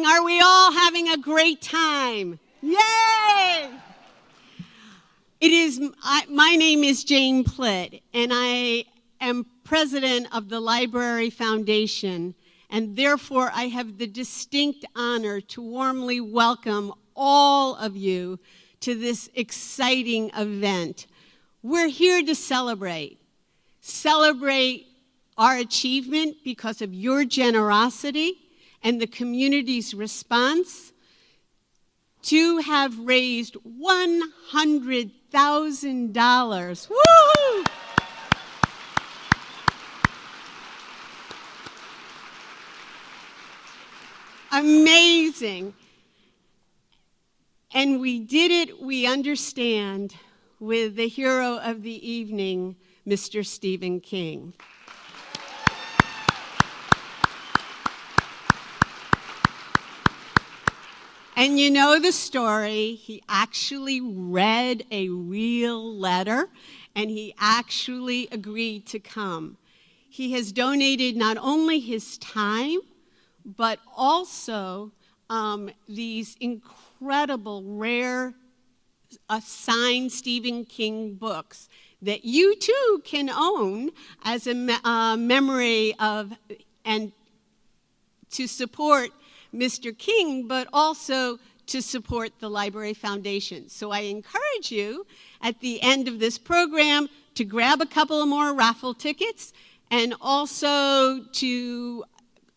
Are we all having a great time? Yay! My name is Jane Plitt, and I am president of the Library Foundation, and therefore I have the distinct honor to warmly welcome all of you to this exciting event. We're here to celebrate our achievement because of your generosity and the community's response to have raised $100,000. Woo! Amazing. And we did it, we understand, with the hero of the evening, Mr. Stephen King. And you know the story. He actually read a real letter, and he actually agreed to come. He has donated not only his time, but also these incredible, rare, signed Stephen King books that you too can own as a memory of and to support Mr. King, but also to support the Library Foundation. So I encourage you at the end of this program to grab a couple of more raffle tickets, and also to,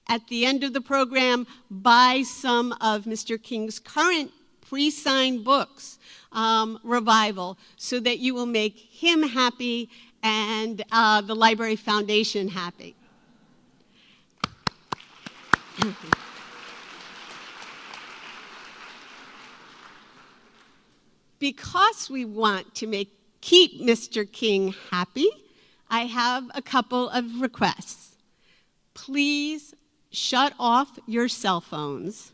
at the end of the program, buy some of Mr. King's current pre-signed books, Revival, so that you will make him happy and the Library Foundation happy. Because we want to keep Mr. King happy, I have a couple of requests. Please shut off your cell phones.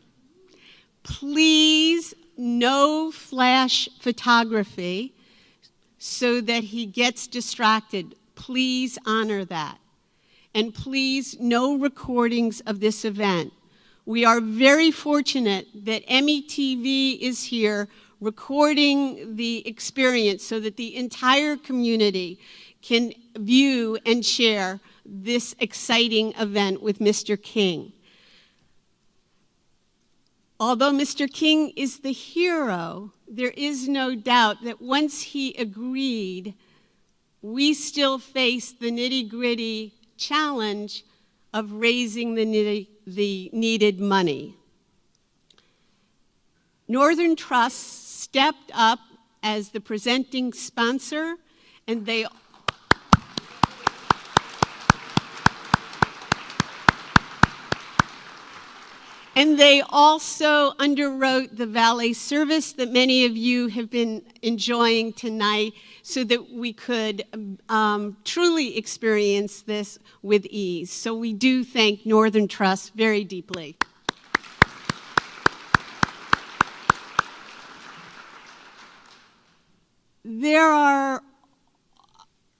Please, no flash photography so that he gets distracted. Please honor that. And please, no recordings of this event. We are very fortunate that METV is here recording the experience so that the entire community can view and share this exciting event with Mr. King. Although Mr. King is the hero, there is no doubt that once he agreed, we still face the nitty-gritty challenge of raising the needed money. Northern Trust stepped up as the presenting sponsor, and they also underwrote the valet service that many of you have been enjoying tonight so that we could truly experience this with ease. So we do thank Northern Trust very deeply. There are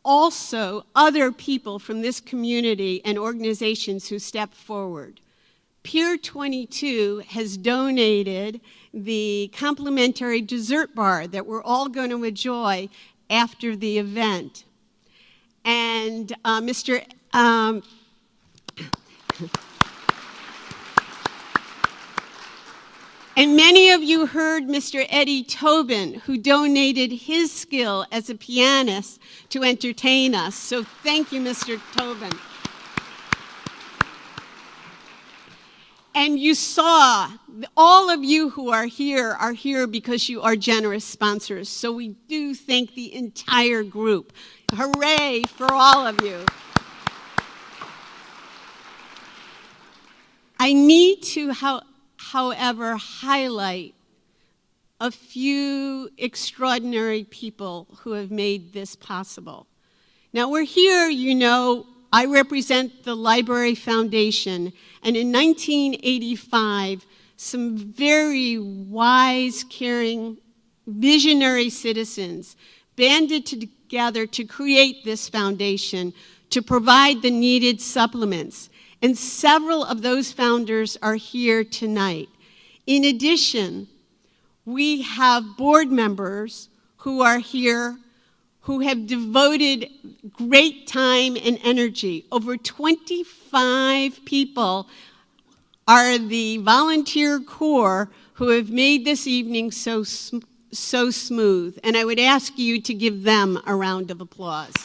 also other people from this community and organizations who step forward. Pier 22 has donated the complimentary dessert bar that we're all going to enjoy after the event. And And many of you heard Mr. Eddie Tobin, who donated his skill as a pianist to entertain us. So thank you, Mr. Tobin. And you saw, all of you who are here because you are generous sponsors. So we do thank the entire group. Hooray for all of you. I need to, however, highlight a few extraordinary people who have made this possible. Now we're here, you know, I represent the Library Foundation, and in 1985, some very wise, caring, visionary citizens banded together to create this foundation to provide the needed supplements. And several of those founders are here tonight. In addition, we have board members who are here who have devoted great time and energy. Over 25 people are the volunteer corps who have made this evening so smooth. And I would ask you to give them a round of applause.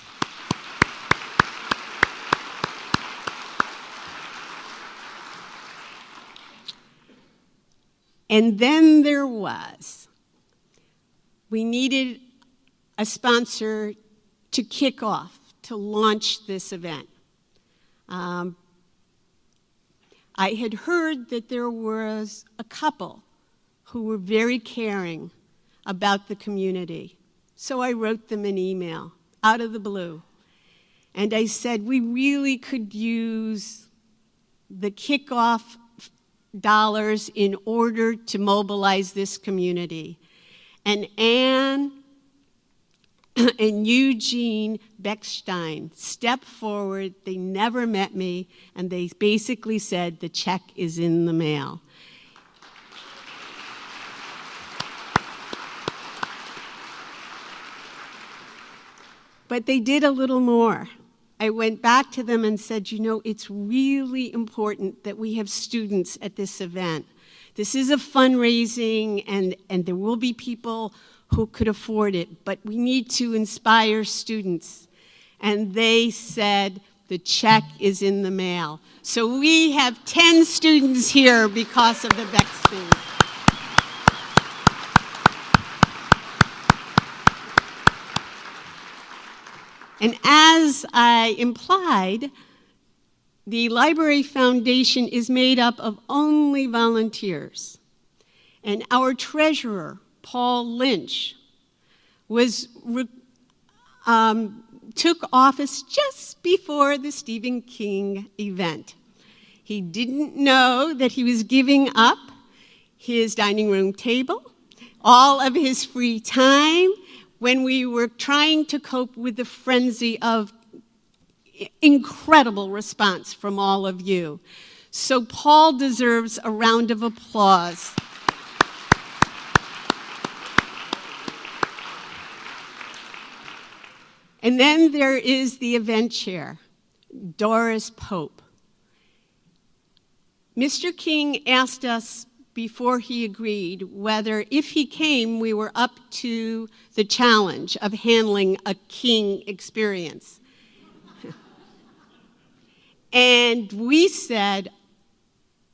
And then there was, we needed a sponsor to kick off, to launch this event. I had heard that there was a couple who were very caring about the community. So I wrote them an email out of the blue. And I said, we really could use the kickoff dollars in order to mobilize this community. And Anne and Eugene Beckstein stepped forward. They never met me, and they basically said, the check is in the mail. But they did a little more. I went back to them and said, you know, it's really important that we have students at this event. This is a fundraising, and there will be people who could afford it, but we need to inspire students. And they said, the check is in the mail. So we have 10 students here because of the Beckstein. And as I implied, the Library Foundation is made up of only volunteers. And our treasurer, Paul Lynch, took office just before the Stephen King event. He didn't know that he was giving up his dining room table, all of his free time, when we were trying to cope with the frenzy of incredible response from all of you. So Paul deserves a round of applause. And then there is the event chair, Doris Pope. Mr. King asked us before he agreed whether, if he came, we were up to the challenge of handling a King experience. And we said,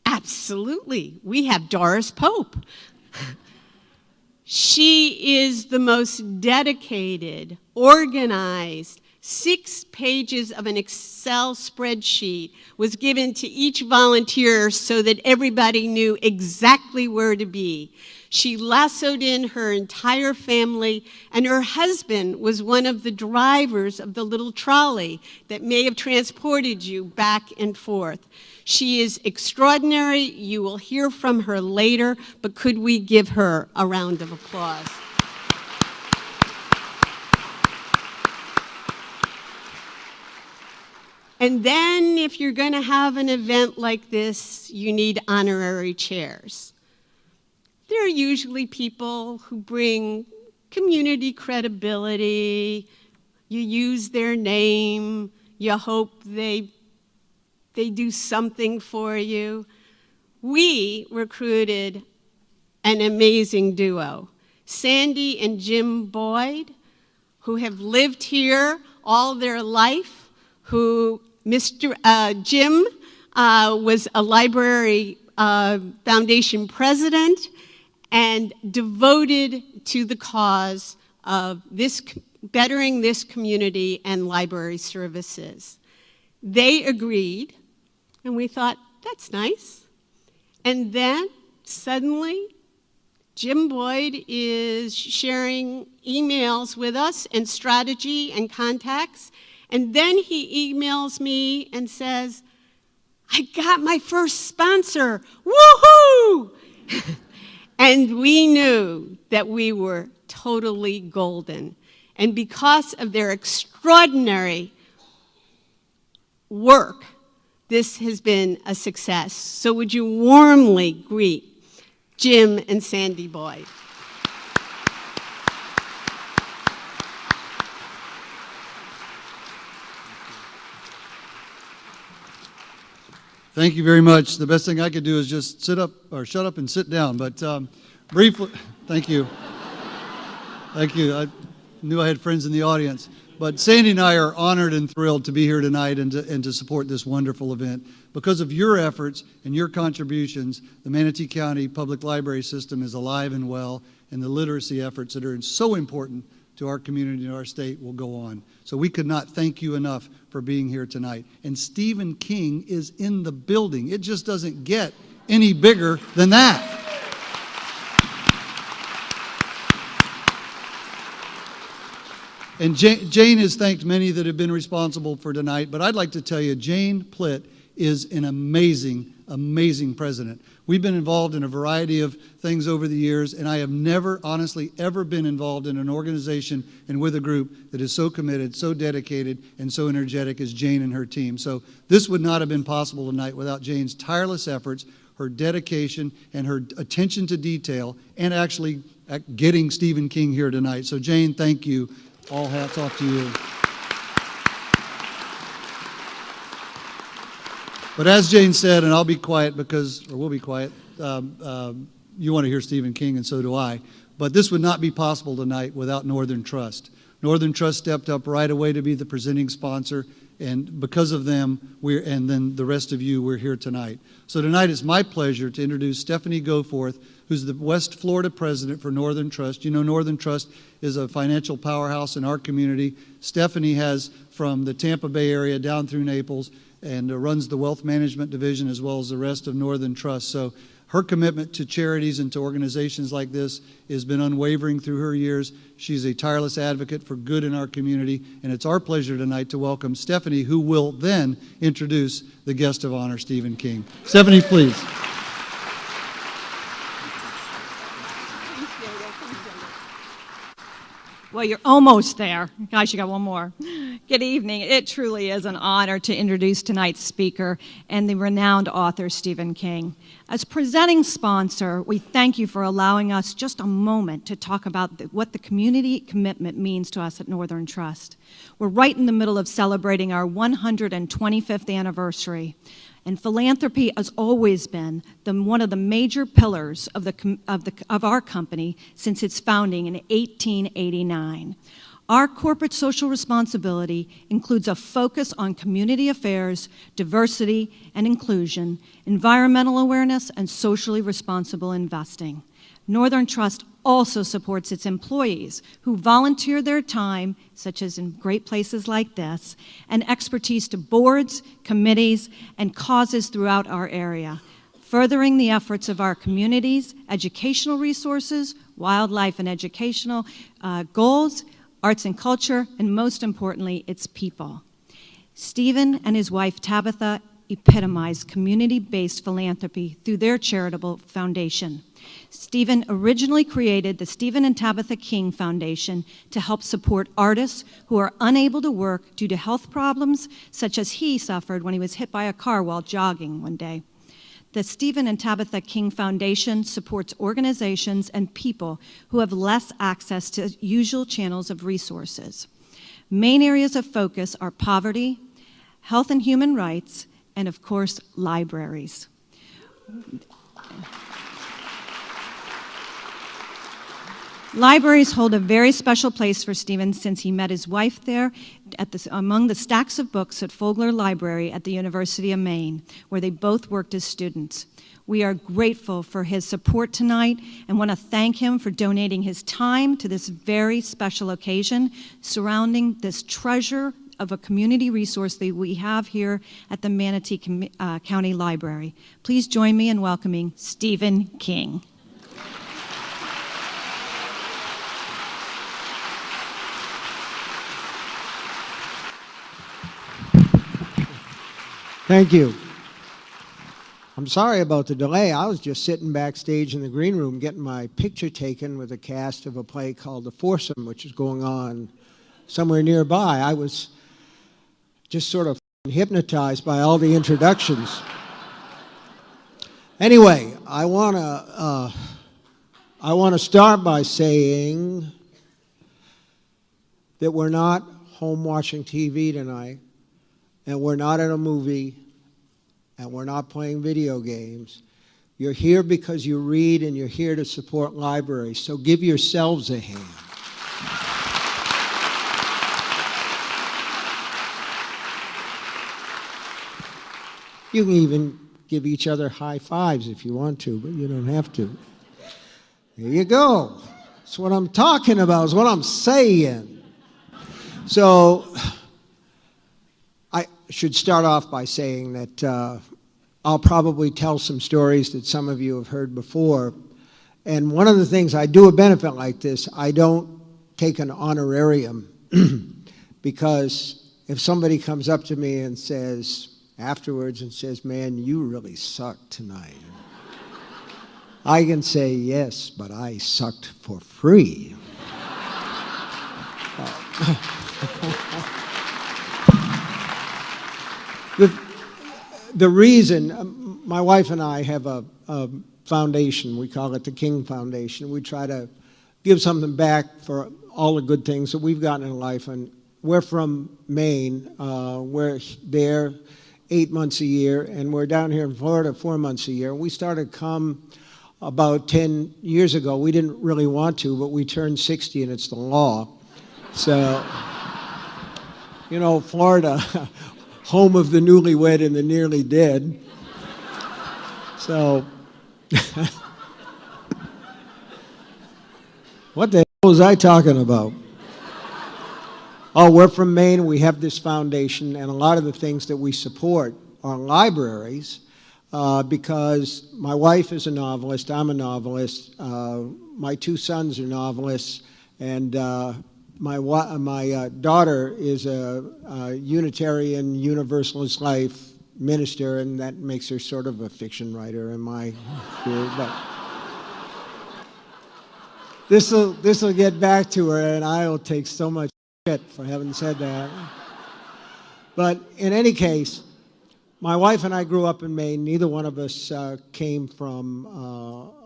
absolutely, we have Doris Pope. She is the most dedicated, organized, 6 pages of an Excel spreadsheet was given to each volunteer so that everybody knew exactly where to be. She lassoed in her entire family, and her husband was one of the drivers of the little trolley that may have transported you back and forth. She is extraordinary. You will hear from her later, but could we give her a round of applause? And then if you're going to have an event like this, you need honorary chairs. They're usually people who bring community credibility. You use their name. You hope they do something for you. We recruited an amazing duo, Sandy and Jim Boyd, who have lived here all their life, who Jim was a library foundation president and devoted to the cause of bettering this community and library services. They agreed, and we thought, that's nice. And then suddenly, Jim Boyd is sharing emails with us and strategy and contacts. And then he emails me and says, I got my first sponsor, woohoo! And we knew that we were totally golden. And because of their extraordinary work, this has been a success. So would you warmly greet Jim and Sandy Boyd? Thank you very much. The best thing I could do is just sit up, or shut up and sit down. But briefly, thank you. Thank you. I knew I had friends in the audience. But Sandy and I are honored and thrilled to be here tonight and to support this wonderful event. Because of your efforts and your contributions, the Manatee County Public Library System is alive and well, and the literacy efforts that are so important to our community and our state will go on. So we could not thank you enough for being here tonight. And Stephen King is in the building. It just doesn't get any bigger than that. And Jane has thanked many that have been responsible for tonight, but I'd like to tell you, Jane Plitt is an amazing, amazing president. We've been involved in a variety of things over the years, and I have never, honestly, ever been involved in an organization and with a group that is so committed, so dedicated, and so energetic as Jane and her team. So this would not have been possible tonight without Jane's tireless efforts, her dedication, and her attention to detail, and actually getting Stephen King here tonight. So Jane, thank you. All hats off to you. But as Jane said, and I'll be quiet or we'll be quiet, you want to hear Stephen King, and so do I. But this would not be possible tonight without Northern Trust. Northern Trust stepped up right away to be the presenting sponsor, and because of them, and then the rest of you, we're here tonight. So tonight it's my pleasure to introduce Stephanie Goforth, who's the West Florida president for Northern Trust. You know, Northern Trust is a financial powerhouse in our community. Stephanie has from the Tampa Bay area down through Naples, and runs the wealth management division as well as the rest of Northern Trust. So her commitment to charities and to organizations like this has been unwavering through her years. She's a tireless advocate for good in our community, and it's our pleasure tonight to welcome Stephanie, who will then introduce the guest of honor, Stephen King. Stephanie, please. Well, you're almost there. Gosh, you got one more. Good evening. It truly is an honor to introduce tonight's speaker and the renowned author, Stephen King. As presenting sponsor, we thank you for allowing us just a moment to talk about what the community commitment means to us at Northern Trust. We're right in the middle of celebrating our 125th anniversary. And philanthropy has always been one of the major pillars of our company since its founding in 1889. Our corporate social responsibility includes a focus on community affairs, diversity and inclusion, environmental awareness, and socially responsible investing. Northern Trust also supports its employees who volunteer their time, such as in great places like this, and expertise to boards, committees, and causes throughout our area, furthering the efforts of our communities, educational resources, wildlife and educational goals, arts and culture, and most importantly, its people. Stephen and his wife Tabitha epitomize community-based philanthropy through their charitable foundation. Stephen originally created the Stephen and Tabitha King Foundation to help support artists who are unable to work due to health problems, such as he suffered when he was hit by a car while jogging one day. The Stephen and Tabitha King Foundation supports organizations and people who have less access to usual channels of resources. Main areas of focus are poverty, health and human rights, and of course, libraries. Libraries hold a very special place for Stephen since he met his wife there among the stacks of books at Fogler Library at the University of Maine, where they both worked as students. We are grateful for his support tonight and want to thank him for donating his time to this very special occasion surrounding this treasure of a community resource that we have here at the Manatee County Library. Please join me in welcoming Stephen King. Thank you. I'm sorry about the delay. I was just sitting backstage in the green room getting my picture taken with a cast of a play called The Foursome, which is going on somewhere nearby. I was just sort of hypnotized by all the introductions. Anyway, I want to start by saying that we're not home watching TV tonight, and we're not at a movie, and we're not playing video games. You're here because you read, and you're here to support libraries, so give yourselves a hand. You can even give each other high fives if you want to, but you don't have to. There you go. That's what I'm talking about, is what I'm saying. So I should start off by saying that I'll probably tell some stories that some of you have heard before. And one of the things, I do a benefit like this, I don't take an honorarium because if somebody comes up to me and says, afterwards and says, man, you really sucked tonight, I can say, yes, but I sucked for free. The reason, my wife and I have a foundation, we call it the King Foundation. We try to give something back for all the good things that we've gotten in life. And we're from Maine. We're there 8 months a year, and we're down here in Florida 4 months a year. We started come about 10 years ago. We didn't really want to, but we turned 60 and it's the law. So, you know, Florida, home of the newlywed and the nearly dead. So, what the hell was I talking about? Oh, we're from Maine, we have this foundation, and a lot of the things that we support are libraries because my wife is a novelist, I'm a novelist, my two sons are novelists, and my daughter is a Unitarian Universalist life minister, and that makes her sort of a fiction writer in my view. But this will get back to her, and I'll take so much shit for having said that. But in any case, my wife and I grew up in Maine. Neither one of us came from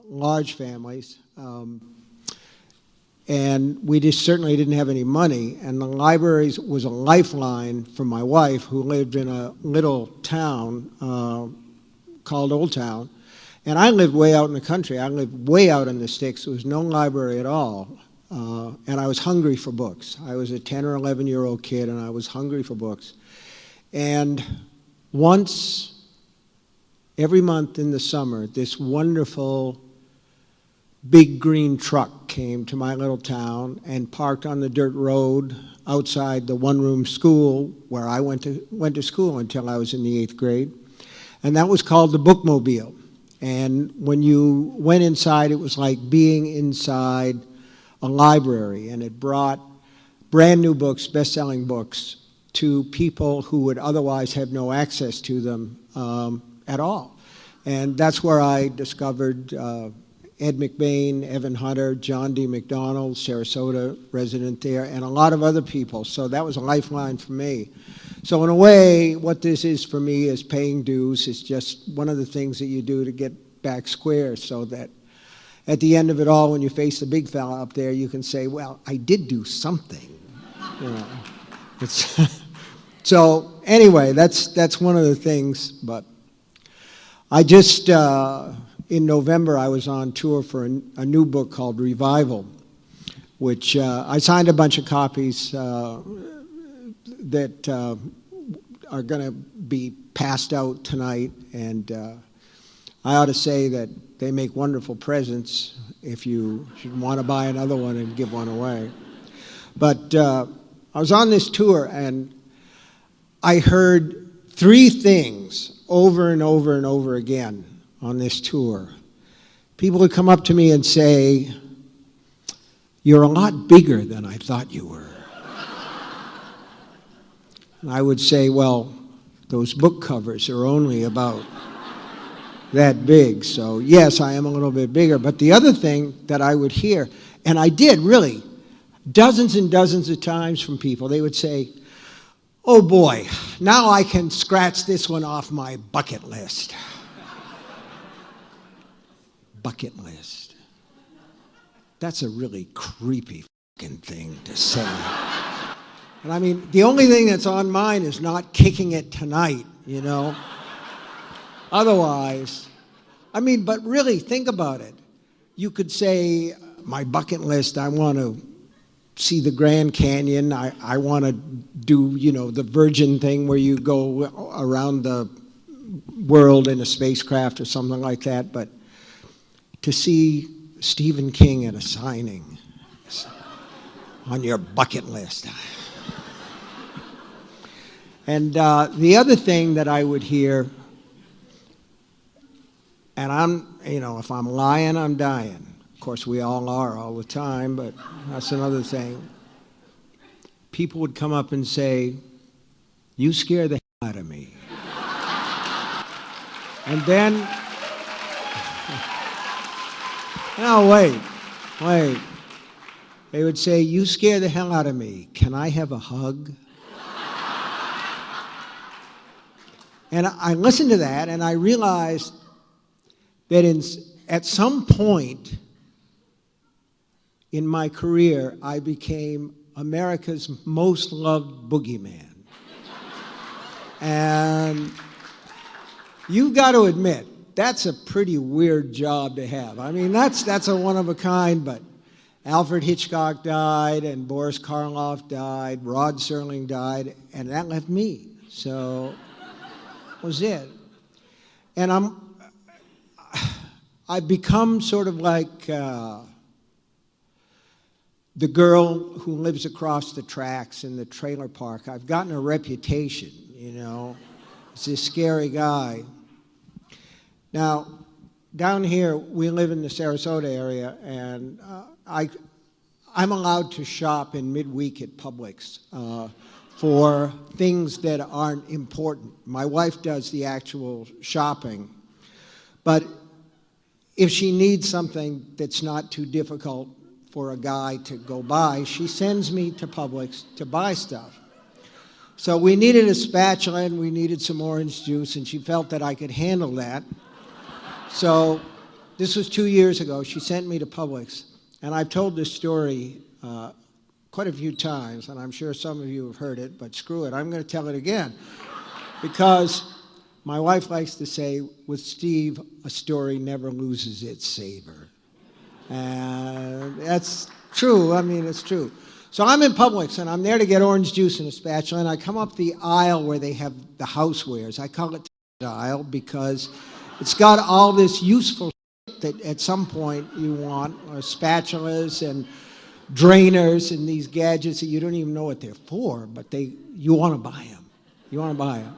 large families. And we just certainly didn't have any money. And the libraries was a lifeline for my wife, who lived in a little town called Old Town. And I lived way out in the country. I lived way out in the sticks. There was no library at all. And I was hungry for books. I was a 10 or 11-year-old kid, and I was hungry for books. And once every month in the summer, this wonderful big green truck came to my little town and parked on the dirt road outside the one-room school where I went to school until I was in the 8th grade. And that was called the Bookmobile. And when you went inside, it was like being inside a library, and it brought brand new books, best-selling books, to people who would otherwise have no access to them at all. And that's where I discovered Ed McBain, Evan Hunter, John D. McDonald, Sarasota resident there, and a lot of other people. So that was a lifeline for me. So in a way, what this is for me is paying dues. It's just one of the things that you do to get back square, so that at the end of it all, when you face the big fella up there, you can say, well, I did do something. You know, so anyway, that's one of the things. But I just, in November, I was on tour for a new book called Revival, which I signed a bunch of copies that are going to be passed out tonight. And I ought to say that they make wonderful presents if you should want to buy another one and give one away. But I was on this tour, and I heard three things over and over and over again on this tour. People would come up to me and say, "You're a lot bigger than I thought you were." And I would say, "Well, those book covers are only about that big, so yes, I am a little bit bigger." But the other thing that I would hear, and I did really, dozens and dozens of times from people, they would say, "Oh boy, now I can scratch this one off my bucket list." Bucket list. That's a really creepy fucking thing to say. And I mean, the only thing that's on mine is not kicking it tonight, you know? Otherwise, I mean, but really, think about it. You could say, my bucket list, I want to see the Grand Canyon. I want to do, you know, the Virgin thing where you go around the world in a spacecraft or something like that. But to see Stephen King at a signing on your bucket list. And the other thing that I would hear, and I'm, you know, if I'm lying, I'm dying. Of course, we all are all the time, but that's another thing. People would come up and say, "You scare the hell out of me." And then, no, wait. They would say, "You scare the hell out of me. Can I have a hug?" And I listened to that, and I realized that at some point in my career, I became America's most loved boogeyman. And you've got to admit, that's a pretty weird job to have. I mean, that's a one of a kind, but Alfred Hitchcock died, and Boris Karloff died, Rod Serling died, and that left me. So was it. And I've become sort of like the girl who lives across the tracks in the trailer park. I've gotten a reputation, you know. It's this scary guy. Now, down here, we live in the Sarasota area, and I'm allowed to shop in midweek at Publix for things that aren't important. My wife does the actual shopping. But if she needs something that's not too difficult for a guy to go buy, she sends me to Publix to buy stuff. So we needed a spatula and we needed some orange juice, and she felt that I could handle that. So this was 2 years ago. She sent me to Publix, and I've told this story quite a few times, and I'm sure some of you have heard it, but screw it, I'm going to tell it again. Because my wife likes to say, with Steve, a story never loses its savor. And that's true. I mean, it's true. So I'm in Publix, and I'm there to get orange juice and a spatula, and I come up the aisle where they have the housewares. I call it the aisle because it's got all this useful shit that at some point you want, spatulas and drainers and these gadgets that you don't even know what they're for, but you want to buy them. You want to buy them.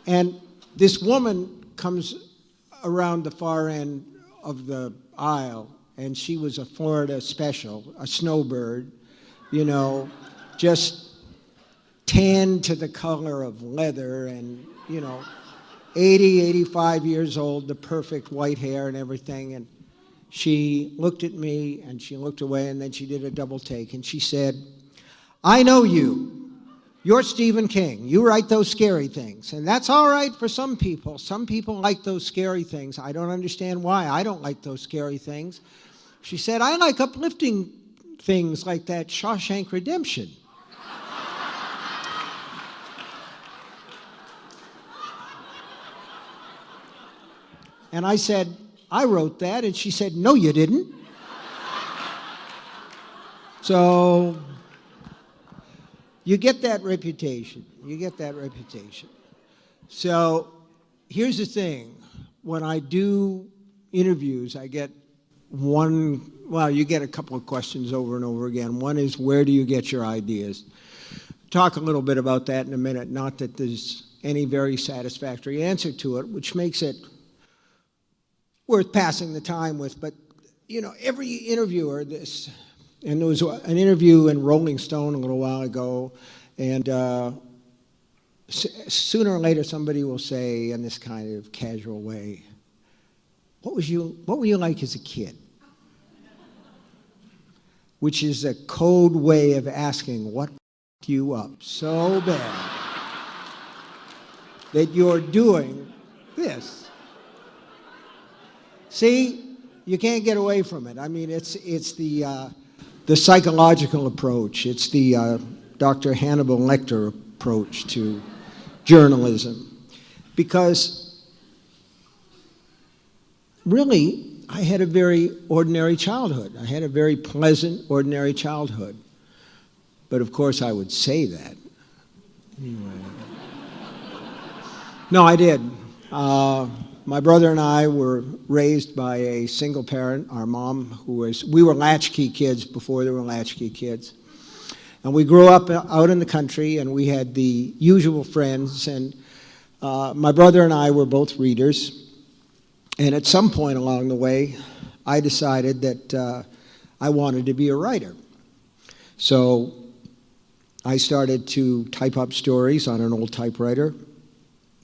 And this woman comes around the far end of the aisle, and she was a Florida special, a snowbird, you know, just tanned to the color of leather and, you know, 80, 85 years old, the perfect white hair and everything. And she looked at me, and she looked away, and then she did a double take, and she said, "I know you. You're Stephen King. You write those scary things. And that's all right for some people. Some people like those scary things. I don't understand why. I don't like those scary things." She said, "I like uplifting things like that Shawshank Redemption." And I said, "I wrote that." And she said, "No, you didn't." So you get that reputation. You get that reputation. So here's the thing. when I do interviews, I get you get a couple of questions over and over again. One is, where do you get your ideas? Talk a little bit about that in a minute. Not that there's any very satisfactory answer to it, which makes it worth passing the time with. But, every interviewer, and there was an interview in Rolling Stone a little while ago, and sooner or later somebody will say in this kind of casual way, what were you like as a kid? Which is a code way of asking what f***ed you up so bad that you're doing this. See, you can't get away from it. I mean, it's the psychological approach. It's the Dr. Hannibal Lecter approach to journalism. Because really, I had a very ordinary childhood. I had a very pleasant, ordinary childhood. But of course, I would say that. Anyway. No, I did. My brother and I were raised by a single parent. Our mom, we were latchkey kids before there were latchkey kids. And we grew up out in the country, and we had the usual friends. And my brother and I were both readers. And at some point along the way, I decided that I wanted to be a writer. So I started to type up stories on an old typewriter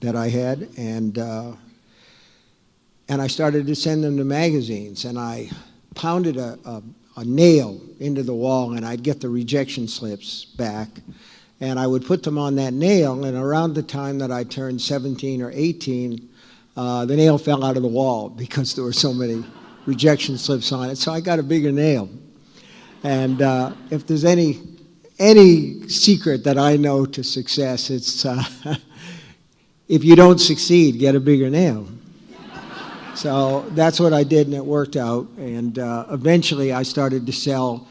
that I had, and I started to send them to magazines. And I pounded a nail into the wall, and I'd get the rejection slips back, and I would put them on that nail. And around the time that I turned 17 or 18, the nail fell out of the wall because there were so many rejection slips on it. So I got a bigger nail. And if there's any secret that I know to success, it's if you don't succeed, get a bigger nail. So that's what I did, and it worked out. And eventually I started to sell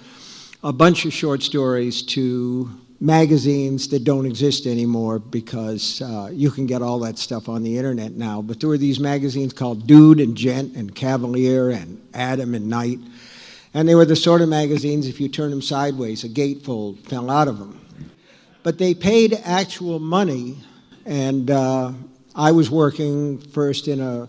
a bunch of short stories to magazines that don't exist anymore, because you can get all that stuff on the internet now. But there were these magazines called Dude and Gent and Cavalier and Adam and Night. And they were the sort of magazines, if you turn them sideways, a gatefold fell out of them. But they paid actual money, and I was working first in a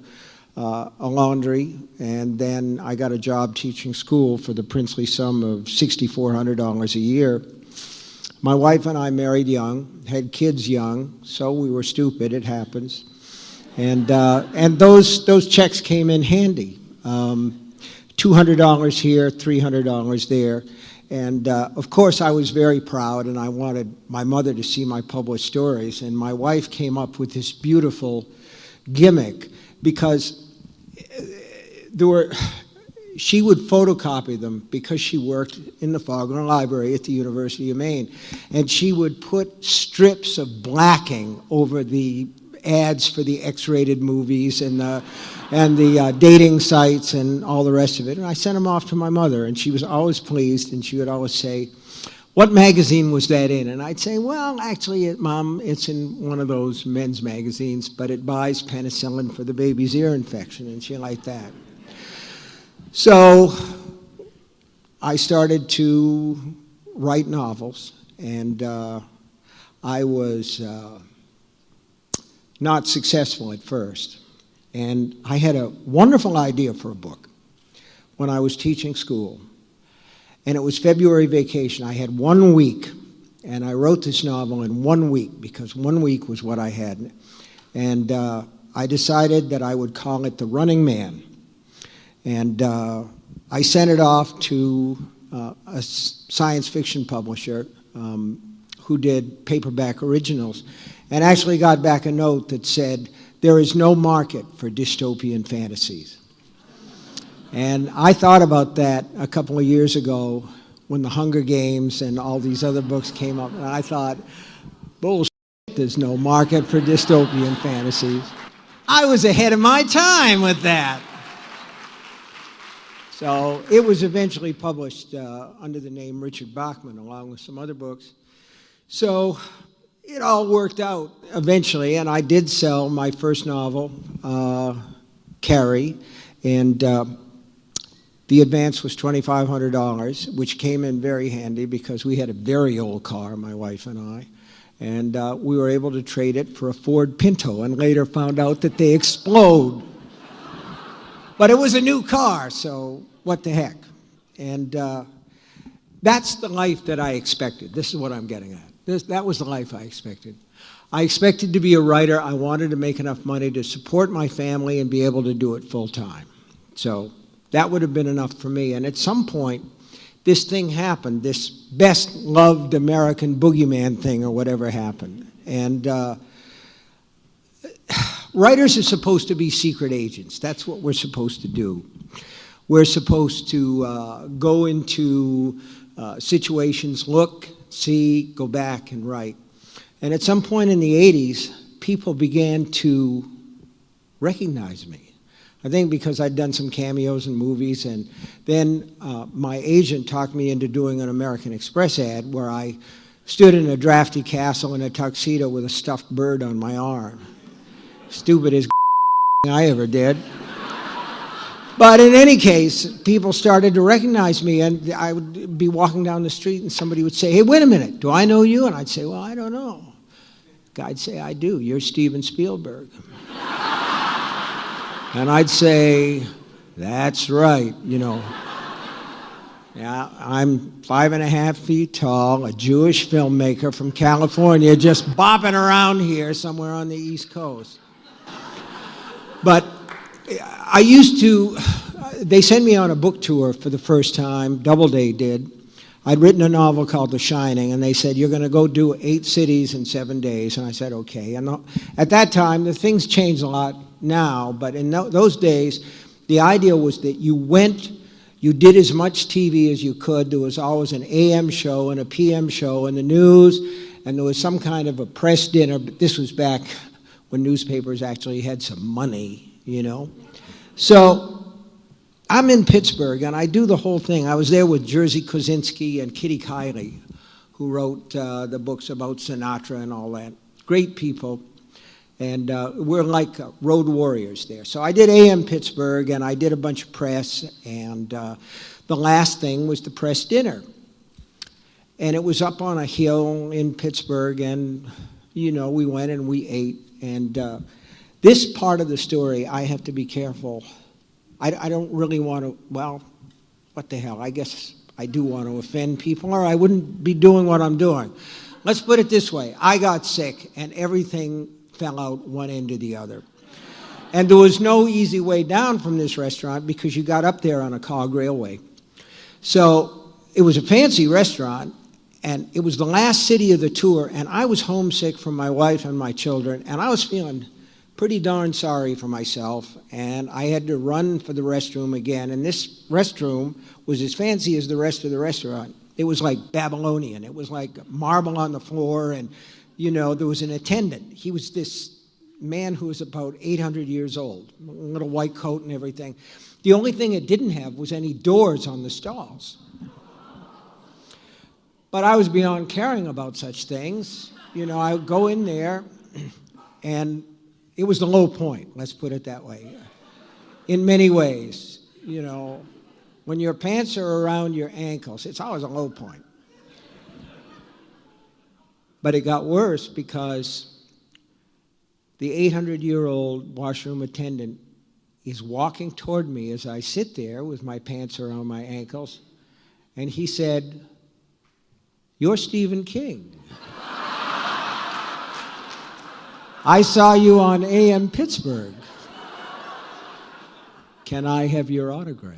laundry, and then I got a job teaching school for the princely sum of $6,400 a year. My wife and I married young, had kids young, so we were stupid. It happens, and those checks came in handy. $200 here, $300 there, and of course I was very proud, and I wanted my mother to see my published stories. And my wife came up with this beautiful gimmick, because she would photocopy them, because she worked in the Faulkner Library at the University of Maine. And she would put strips of blacking over the ads for the X-rated movies and the dating sites and all the rest of it. And I sent them off to my mother, and she was always pleased, and she would always say, "What magazine was that in?" And I'd say, "Well, actually, Mom, it's in one of those men's magazines, but it buys penicillin for the baby's ear infection," and she liked that. So I started to write novels, and I was not successful at first. And I had a wonderful idea for a book when I was teaching school. And it was February vacation. I had 1 week, and I wrote this novel in 1 week, because 1 week was what I had. And I decided that I would call it The Running Man. And I sent it off to a science fiction publisher who did paperback originals, and actually got back a note that said, "There is no market for dystopian fantasies." And I thought about that a couple of years ago when The Hunger Games and all these other books came up, and I thought, bullshit, there's no market for dystopian fantasies. I was ahead of my time with that. So it was eventually published under the name Richard Bachman, along with some other books. So it all worked out eventually, and I did sell my first novel carry, and the advance was $2,500, which came in very handy because we had a very old car, my wife and I, and we were able to trade it for a Ford Pinto, and later found out that they explode. But it was a new car, so what the heck? And that's the life that I expected. This is what I'm getting at. That was the life I expected. I expected to be a writer. I wanted to make enough money to support my family and be able to do it full time. So that would have been enough for me. And at some point, this thing happened, this best loved American boogeyman thing or whatever happened. And writers are supposed to be secret agents. That's what we're supposed to do. We're supposed to go into situations, look, see, go back and write. And at some point in the 80s, people began to recognize me. I think because I'd done some cameos in movies, and then my agent talked me into doing an American Express ad where I stood in a drafty castle in a tuxedo with a stuffed bird on my arm. Stupidest I ever did. But in any case, people started to recognize me, and I would be walking down the street and somebody would say, "Hey, wait a minute, do I know you?" And I'd say, "Well, I don't know." The guy'd say, "I do, you're Steven Spielberg." And I'd say, "That's right, you know. Yeah, I'm 5.5 feet tall, a Jewish filmmaker from California, just bopping around here somewhere on the East Coast." But I used to, they sent me on a book tour for the first time, Doubleday did. I'd written a novel called The Shining, and they said, "You're going to go do 8 cities in 7 days." And I said, okay. And at that time, the things changed a lot now, but in those days, the idea was that you went, you did as much TV as you could. There was always an AM show and a PM show and the news, and there was some kind of a press dinner, but this was back when newspapers actually had some money, you know. So I'm in Pittsburgh, and I do the whole thing. I was there with Jerzy Kosinski and Kitty Kiley, who wrote the books about Sinatra and all that. Great people. And we're like road warriors there. So I did AM Pittsburgh, and I did a bunch of press, and the last thing was the press dinner. And it was up on a hill in Pittsburgh, and, you know, we went and we ate. And this part of the story, I have to be careful. I don't really want to, well, what the hell? I guess I do want to offend people, or I wouldn't be doing what I'm doing. Let's put it this way. I got sick, and everything fell out one end to the other. And there was no easy way down from this restaurant because you got up there on a cog railway. So it was a fancy restaurant, and it was the last city of the tour, and I was homesick from my wife and my children, and I was feeling pretty darn sorry for myself, and I had to run for the restroom again, and this restroom was as fancy as the rest of the restaurant. It was like Babylonian. It was like marble on the floor, and you know, there was an attendant. He was this man who was about 800 years old, a little white coat and everything. The only thing it didn't have was any doors on the stalls. But I was beyond caring about such things. You know, I would go in there, and it was the low point, let's put it that way. In many ways, you know, when your pants are around your ankles, it's always a low point. But it got worse because the 800-year-old washroom attendant is walking toward me as I sit there with my pants around my ankles, and he said, "You're Stephen King. I saw you on AM Pittsburgh. Can I have your autograph?"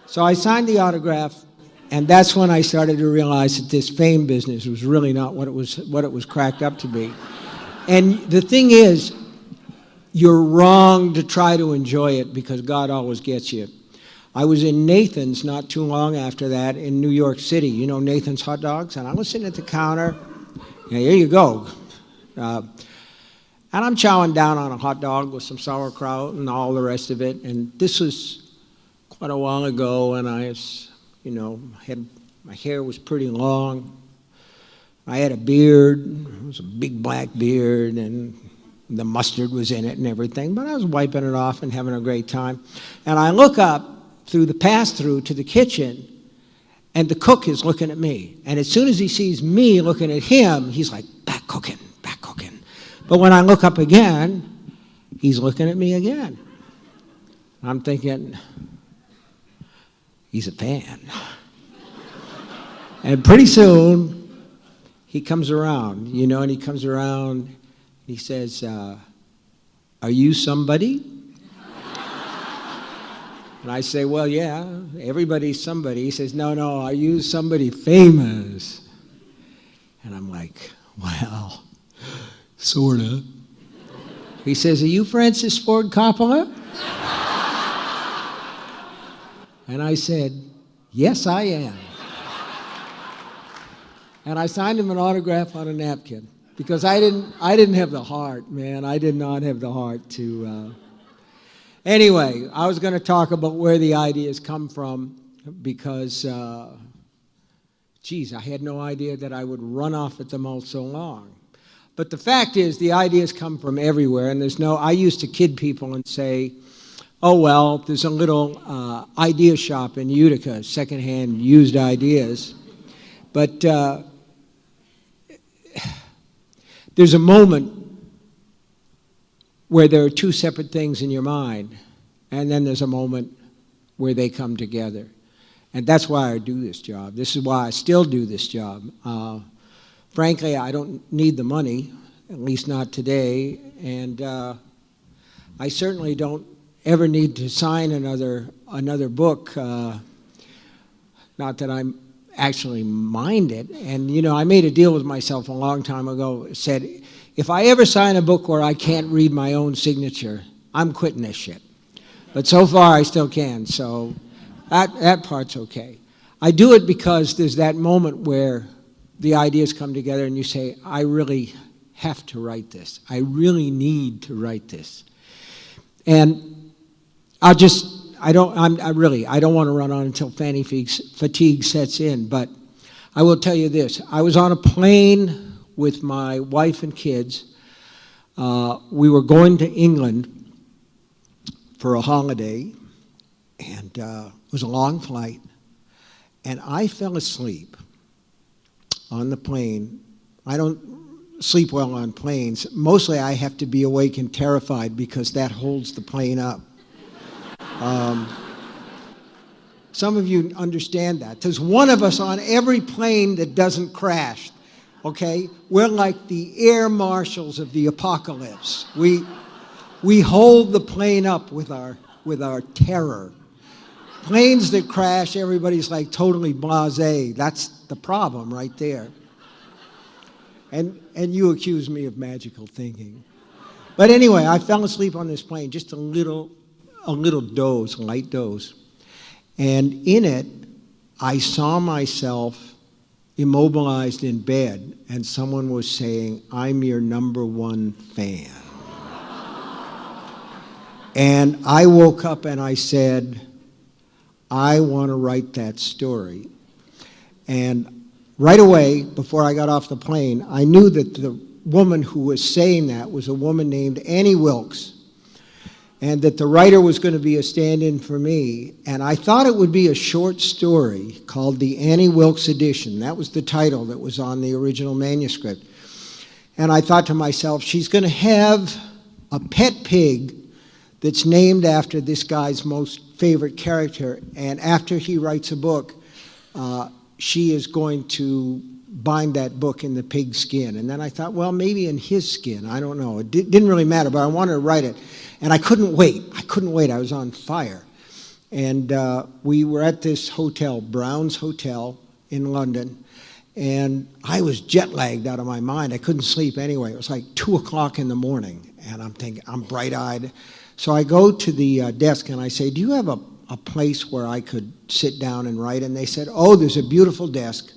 So I signed the autograph, and that's when I started to realize that this fame business was really not what it was cracked up to be. And the thing is, you're wrong to try to enjoy it because God always gets you. I was in Nathan's not too long after that in New York City. You know Nathan's hot dogs? And I was sitting at the counter. Yeah, here you go. And I'm chowing down on a hot dog with some sauerkraut and all the rest of it. And this was quite a while ago, and I was, you know, my hair was pretty long. I had a beard. It was a big black beard, and the mustard was in it and everything, but I was wiping it off and having a great time. And I look up through the pass-through to the kitchen, and the cook is looking at me. And as soon as he sees me looking at him, he's like, back cooking, back cooking. But when I look up again, he's looking at me again. I'm thinking, he's a fan. And pretty soon, he comes around, and he comes around, he says, are you somebody? And I say, well, yeah, everybody's somebody. He says, no, are you somebody famous? And I'm like, well, sort of. He says, are you Francis Ford Coppola? And I said, yes, I am. And I signed him an autograph on a napkin because I didn't have the heart, man. I did not have the heart to... Anyway, I was going to talk about where the ideas come from because, I had no idea that I would run off at the mouth so long. But the fact is, the ideas come from everywhere, and I used to kid people and say, oh, well, there's a little idea shop in Utica, secondhand used ideas. But there's a moment where there are two separate things in your mind, and then there's a moment where they come together. And that's why I do this job. This is why I still do this job. Frankly, I don't need the money, at least not today, and I certainly don't ever need to sign another book. Not that I'm actually mind it. And, I made a deal with myself a long time ago. Said, if I ever sign a book where I can't read my own signature, I'm quitting this shit. But so far, I still can, so that part's okay. I do it because there's that moment where the ideas come together and you say, I really have to write this. I really need to write this. And I don't want to run on until fatigue sets in, but I will tell you this. I was on a plane with my wife and kids. We were going to England for a holiday, and it was a long flight, and I fell asleep on the plane. I don't sleep well on planes. Mostly I have to be awake and terrified because that holds the plane up. Some of you understand that. There's one of us on every plane that doesn't crash. Okay, we're like the air marshals of the apocalypse. We hold the plane up with our terror. Planes that crash, everybody's like totally blasé. That's the problem right there. And you accuse me of magical thinking. But anyway, I fell asleep on this plane, just a little doze, a light doze. And in it, I saw myself immobilized in bed, and someone was saying, I'm your #1 fan. And I woke up and I said, I want to write that story. And right away, before I got off the plane, I knew that the woman who was saying that was a woman named Annie Wilkes, and that the writer was going to be a stand-in for me. And I thought it would be a short story called The Annie Wilkes Edition. That was the title that was on the original manuscript. And I thought to myself, she's going to have a pet pig that's named after this guy's most favorite character. And after he writes a book, she is going to bind that book in the pig's skin. And then I thought, well, maybe in his skin. I don't know. It didn't really matter, but I wanted to write it. And I couldn't wait. I was on fire. And we were at this hotel, Brown's Hotel in London. And I was jet-lagged out of my mind. I couldn't sleep anyway. It was like 2 o'clock in the morning. And I'm thinking, I'm bright-eyed. So I go to the desk and I say, do you have a place where I could sit down and write? And they said, oh, there's a beautiful desk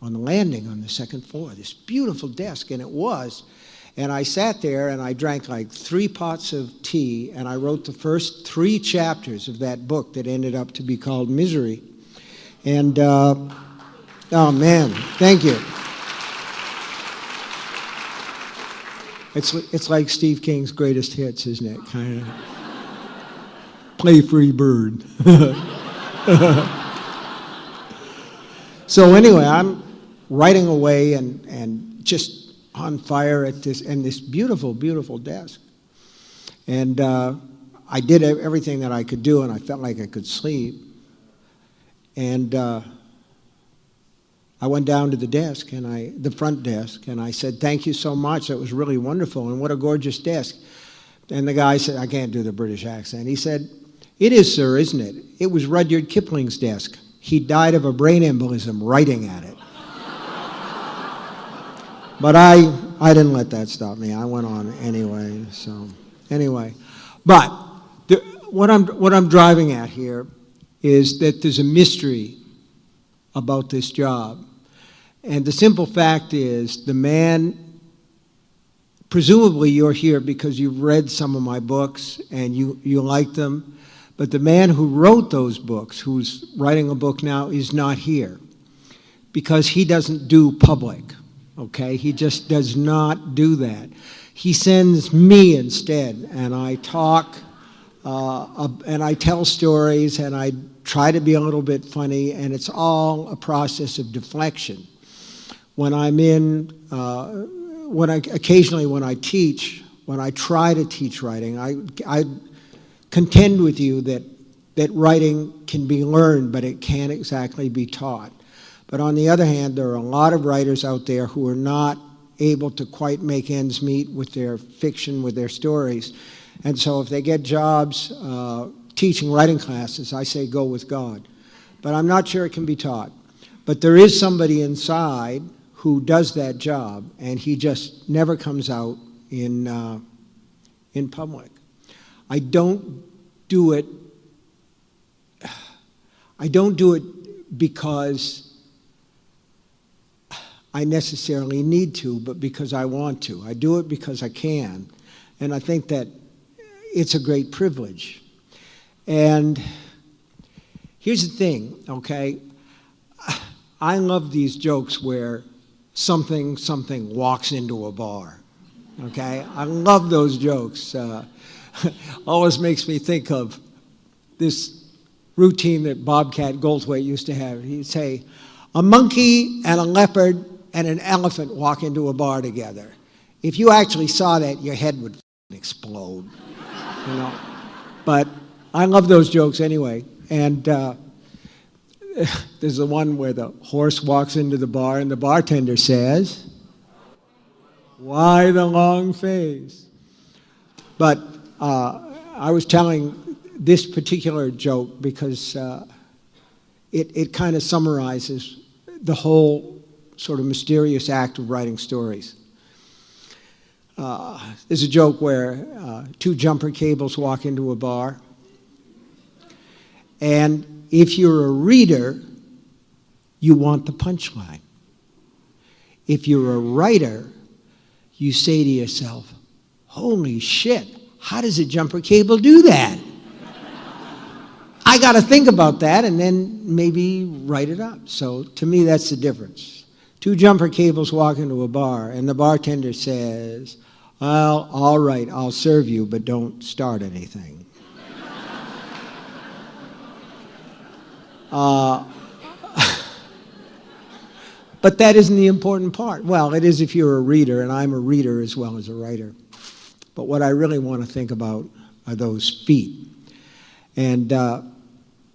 on the landing on the second floor. This beautiful desk. And it was. And I sat there and I drank like 3 pots of tea, and I wrote the first 3 chapters of that book that ended up to be called Misery. And, oh man, thank you. It's like Steve King's greatest hits, isn't it? Kind of. Play free bird. So anyway, I'm writing away and just on fire at this beautiful, beautiful desk. And I did everything that I could do, and I felt like I could sleep. And I went down to the desk, the front desk, and I said, "Thank you so much. That was really wonderful, and what a gorgeous desk." And the guy said, I can't do the British accent. He said, "It is, sir, isn't it? It was Rudyard Kipling's desk. He died of a brain embolism writing at it." But I didn't let that stop me. I went on anyway. So anyway, but what I'm driving at here is that there's a mystery about this job, and the simple fact is the man. Presumably you're here because you've read some of my books and you like them, but the man who wrote those books, who's writing a book now, is not here because he doesn't do public, okay? He just does not do that. He sends me instead, and I talk, and I tell stories, and I try to be a little bit funny, and it's all a process of deflection. When I'm occasionally when I teach, when I try to teach writing, I contend with you that writing can be learned, but it can't exactly be taught. But on the other hand, there are a lot of writers out there who are not able to quite make ends meet with their fiction, with their stories. And so if they get jobs teaching writing classes, I say go with God. But I'm not sure it can be taught. But there is somebody inside who does that job, and he just never comes out in public. I don't do it because I necessarily need to, but because I want to. I do it because I can, and I think that it's a great privilege. And here's the thing, okay? I love these jokes where something walks into a bar, okay? I love those jokes. Always makes me think of this routine that Bobcat Goldthwait used to have. He'd say, a monkey and a leopard and an elephant walk into a bar together. If you actually saw that, your head would explode, you know? But I love those jokes anyway. And there's the one where the horse walks into the bar and the bartender says, "Why the long face?" But I was telling this particular joke because it kind of summarizes the whole sort of mysterious act of writing stories. There's a joke where two jumper cables walk into a bar, and if you're a reader, you want the punchline. If you're a writer, you say to yourself, holy shit, how does a jumper cable do that? I got to think about that and then maybe write it up. So to me, that's the difference. Two jumper cables walk into a bar, and the bartender says, well, all right, I'll serve you, but don't start anything. But that isn't the important part. Well, it is if you're a reader, and I'm a reader as well as a writer. But what I really want to think about are those feet. And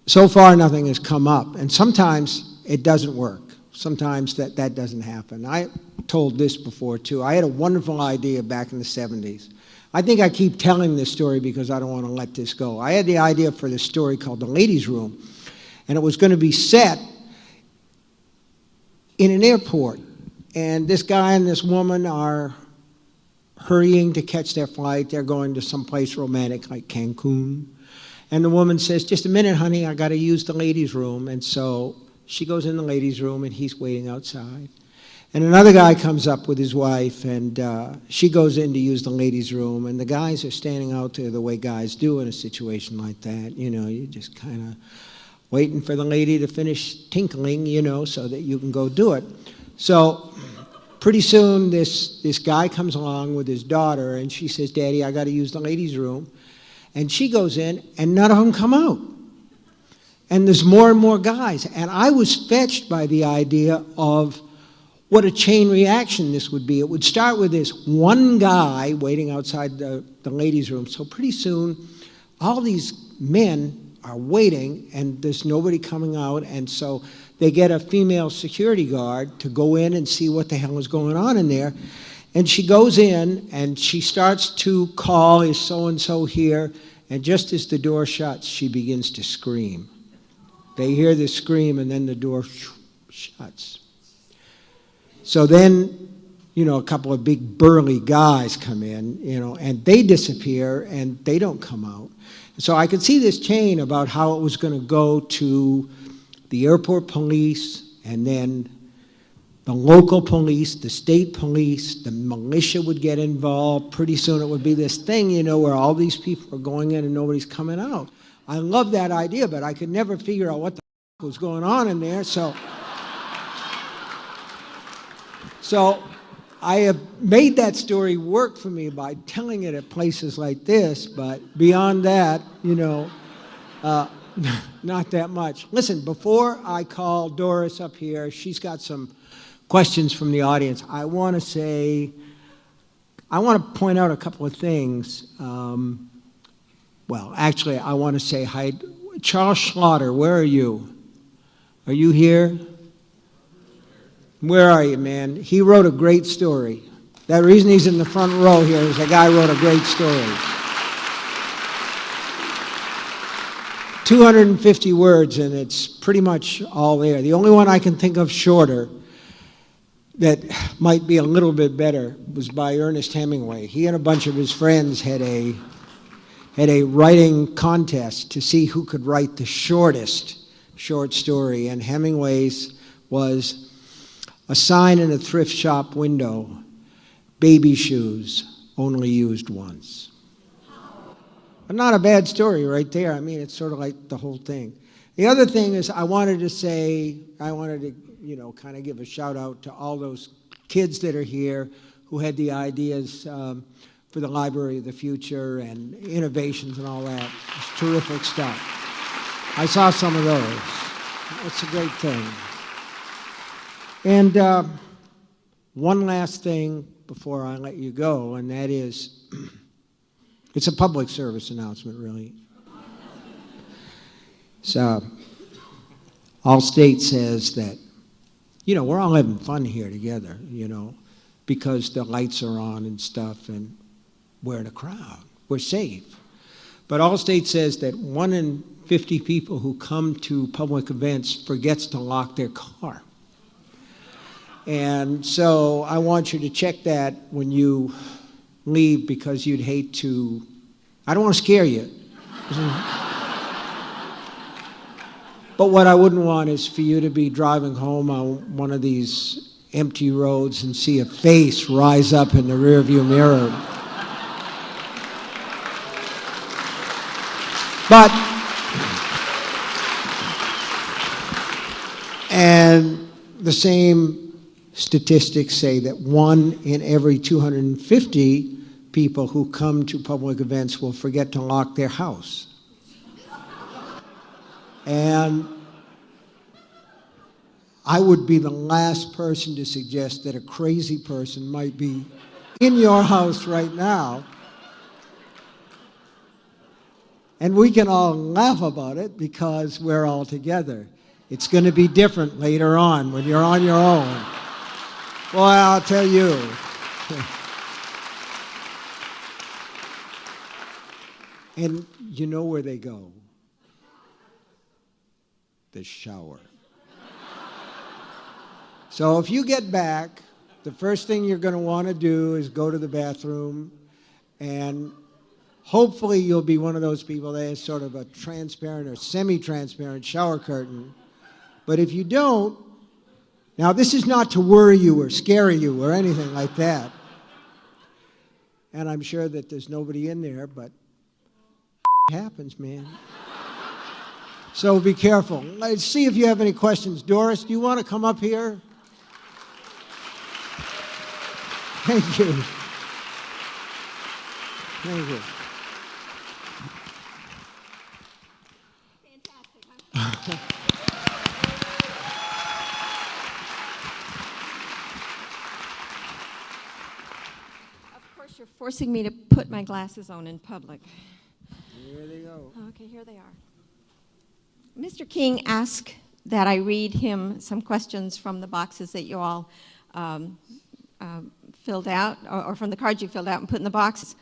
so far, nothing has come up. And sometimes it doesn't work. Sometimes that doesn't happen. I told this before, too. I had a wonderful idea back in the 70s. I think I keep telling this story because I don't want to let this go. I had the idea for this story called The Ladies' Room. And it was going to be set in an airport. And this guy and this woman are hurrying to catch their flight. They're going to someplace romantic like Cancun. And the woman says, just a minute, honey, I got to use the ladies' room. And so she goes in the ladies' room, and he's waiting outside. And another guy comes up with his wife, and she goes in to use the ladies' room. And the guys are standing out there the way guys do in a situation like that. You know, you just kind of waiting for the lady to finish tinkling, you know, so that you can go do it. So pretty soon this guy comes along with his daughter, and she says, Daddy, I got to use the ladies' room. And she goes in, and none of them come out. And there's more and more guys. And I was fetched by the idea of what a chain reaction this would be. It would start with this one guy waiting outside the ladies' room. So pretty soon, all these men are waiting, and there's nobody coming out. And so they get a female security guard to go in and see what the hell is going on in there. And she goes in, and she starts to call, is so-and-so here? And just as the door shuts, she begins to scream. They hear the scream, and then the door shuts. So then, a couple of big burly guys come in, and they disappear, and they don't come out. So I could see this chain about how it was going to go to the airport police, and then the local police, the state police, the militia would get involved. Pretty soon it would be this thing, where all these people are going in and nobody's coming out. I love that idea, but I could never figure out what the was going on in there. So I have made that story work for me by telling it at places like this, but beyond that, not that much. Listen, before I call Doris up here, she's got some questions from the audience. I want to point out a couple of things. Actually, I want to say hi. Charles Schlaughter, where are you? Are you here? Where are you, man? He wrote a great story. The reason he's in the front row here is the guy wrote a great story. 250 words, and it's pretty much all there. The only one I can think of shorter that might be a little bit better was by Ernest Hemingway. He and a bunch of his friends had a writing contest to see who could write the shortest short story, and Hemingway's was a sign in a thrift shop window, baby shoes, only used once. But not a bad story right there. I mean, it's sort of like the whole thing. The other thing is I wanted to kind of give a shout out to all those kids that are here who had the ideas for the Library of the Future and innovations and all that. It's terrific stuff. I saw some of those. It's a great thing. And one last thing before I let you go, and that is, it's a public service announcement, really. So, Allstate says that, we're all having fun here together, because the lights are on and stuff, and we're in a crowd. We're safe. But Allstate says that 1 in 50 people who come to public events forgets to lock their car. And so I want you to check that when you leave, because you'd hate to, I don't want to scare you. But what I wouldn't want is for you to be driving home on one of these empty roads and see a face rise up in the rearview mirror. And the same statistics say that 1 in every 250 people who come to public events will forget to lock their house. And I would be the last person to suggest that a crazy person might be in your house right now. And we can all laugh about it because we're all together. It's going to be different later on when you're on your own. Well, I'll tell you. And you know where they go? The shower. So if you get back, the first thing you're going to want to do is go to the bathroom, and hopefully you'll be one of those people that has sort of a transparent or semi-transparent shower curtain. But if you don't, now this is not to worry you or scare you or anything like that. And I'm sure that there's nobody in there, but it happens, man. So be careful. Let's see if you have any questions. Doris, do you want to come up here? Thank you. Thank you. Of course, you're forcing me to put my glasses on in public. Here they go. Okay, here they are. Mr. King asked that I read him some questions from the boxes that you all filled out, or from the cards you filled out and put in the boxes.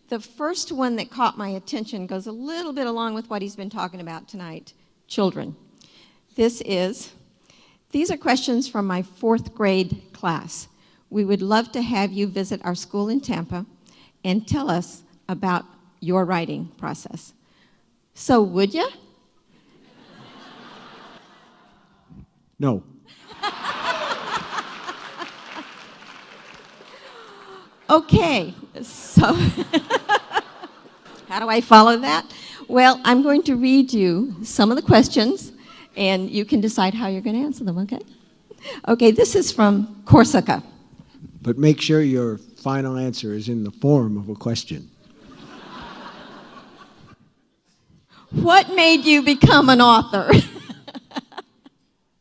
The first one that caught my attention goes a little bit along with what he's been talking about tonight, children. These are questions from my 4th grade class. We would love to have you visit our school in Tampa and tell us about your writing process. So would you? No. Okay, so how do I follow that? Well, I'm going to read you some of the questions, and you can decide how you're going to answer them, okay? Okay, this is from Corsica. But make sure your final answer is in the form of a question. What made you become an author?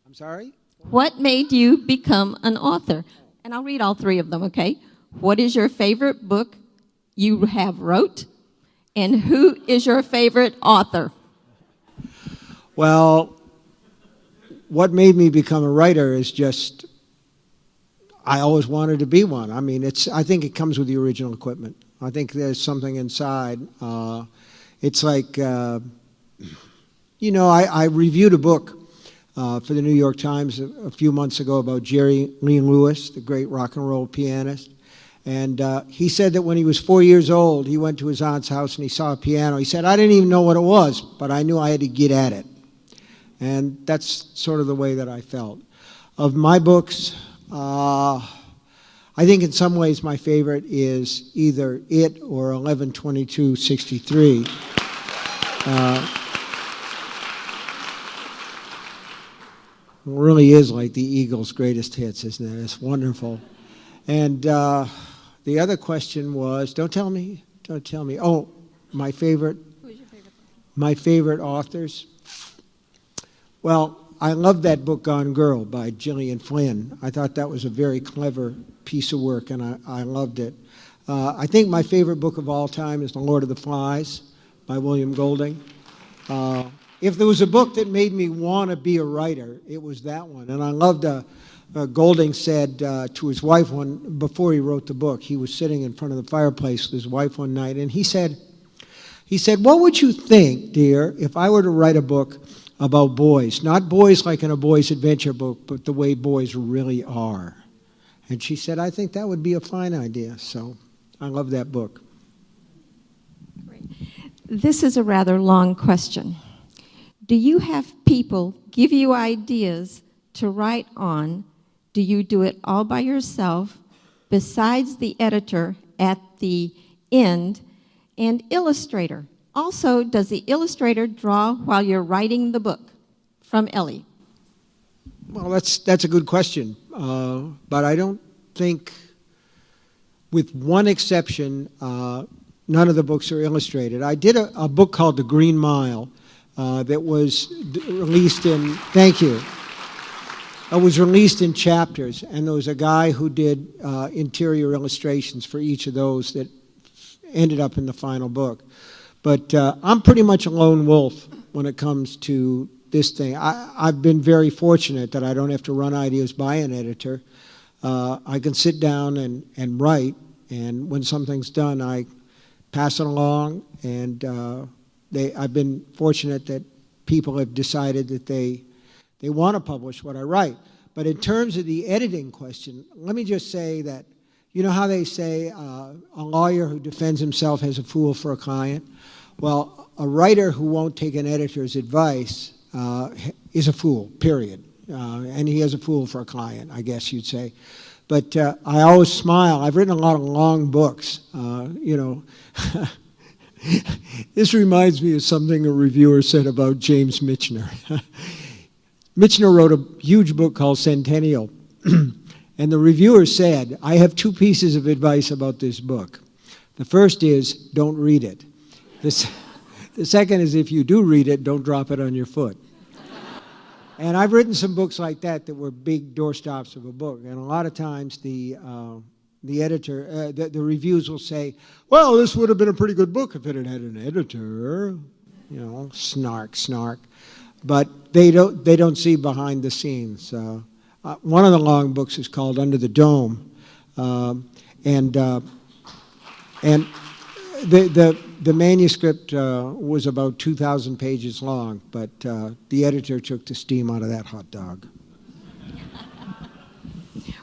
I'm sorry? What made you become an author? And I'll read all 3 of them, okay? What is your favorite book you have wrote? And who is your favorite author? Well, what made me become a writer is just, I always wanted to be one. I mean, I think it comes with the original equipment. I think there's something inside. It's like, I reviewed a book for the New York Times a few months ago about Jerry Lee Lewis, the great rock and roll pianist. And he said that when he was 4 years old, he went to his aunt's house and he saw a piano. He said, I didn't even know what it was, but I knew I had to get at it. And that's sort of the way that I felt. Of my books, I think in some ways my favorite is either It or 11/22/63. It really is like the Eagles' greatest hits, isn't it? It's wonderful. And the other question was, don't tell me. Oh, my favorite. Who's your favorite? My favorite authors. Well, I love that book, Gone Girl, by Gillian Flynn. I thought that was a very clever piece of work, and I loved it. I think my favorite book of all time is The Lord of the Flies by William Golding. If there was a book that made me want to be a writer, it was that one. And I loved Golding said to his wife before he wrote the book, he was sitting in front of the fireplace with his wife one night, and he said, what would you think, dear, if I were to write a book about boys? Not boys like in a boy's adventure book, but the way boys really are. And she said, I think that would be a fine idea. So I love that book. Great. This is a rather long question. Do you have people give you ideas to write on? Do you do it all by yourself, besides the editor at the end, and illustrator? Also, does the illustrator draw while you're writing the book? From Ellie. Well, that's a good question. But I don't think, with one exception, none of the books are illustrated. I did a book called The Green Mile that was released in, thank you. It was released in chapters, and there was a guy who did interior illustrations for each of those that ended up in the final book. But I'm pretty much a lone wolf when it comes to this thing. I've been very fortunate that I don't have to run ideas by an editor. I can sit down and write, and when something's done, I pass it along, and I've been fortunate that people have decided that they want to publish what I write. But in terms of the editing question, let me just say that, you know how they say a lawyer who defends himself has a fool for a client? Well, a writer who won't take an editor's advice is a fool, period. And he has a fool for a client, I guess you'd say. But I always smile. I've written a lot of long books, This reminds me of something a reviewer said about James Michener. Michener wrote a huge book called Centennial, And the reviewer said, I have two pieces of advice about this book. The first is, don't read it. The second is, if you do read it, don't drop it on your foot. And I've written some books like that were big doorstops of a book. And a lot of times the editor, the reviews will say, well, this would have been a pretty good book if it had had an editor. You know, snark, snark. But they don't see behind the scenes. One of the long books is called Under the Dome. And the manuscript was about 2,000 pages long, but the editor took the steam out of that hot dog.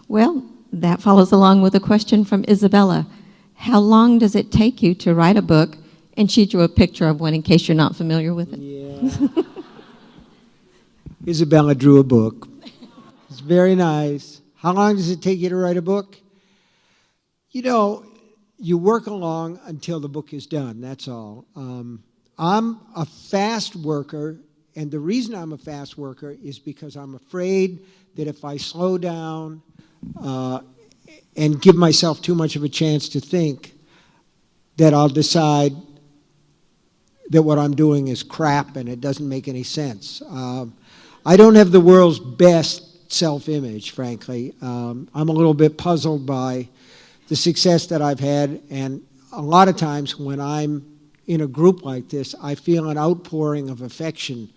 Well, that follows along with a question from Isabella. How long does it take you to write a book? And she drew a picture of one in case you're not familiar with it. Yeah. Isabella drew a book. It's very nice. How long does it take you to write a book? You know, you work along until the book is done, that's all. I'm a fast worker, and the reason I'm a fast worker is because I'm afraid that if I slow down and give myself too much of a chance to think, that I'll decide that what I'm doing is crap and it doesn't make any sense. I don't have the world's best self-image, frankly. I'm a little bit puzzled by the success that I've had, and a lot of times when I'm in a group like this, I feel an outpouring of affection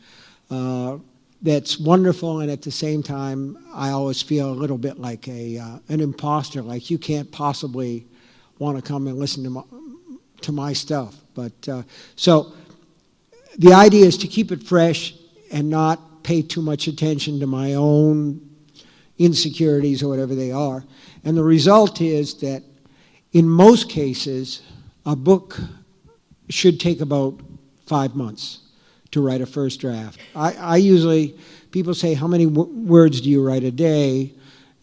that's wonderful, and at the same time, I always feel a little bit like an imposter, like you can't possibly want to come and listen to my stuff. But so the idea is to keep it fresh and not pay too much attention to my own insecurities or whatever they are. And the result is that in most cases, a book should take about 5 months to write a first draft. I usually, people say, how many words do you write a day?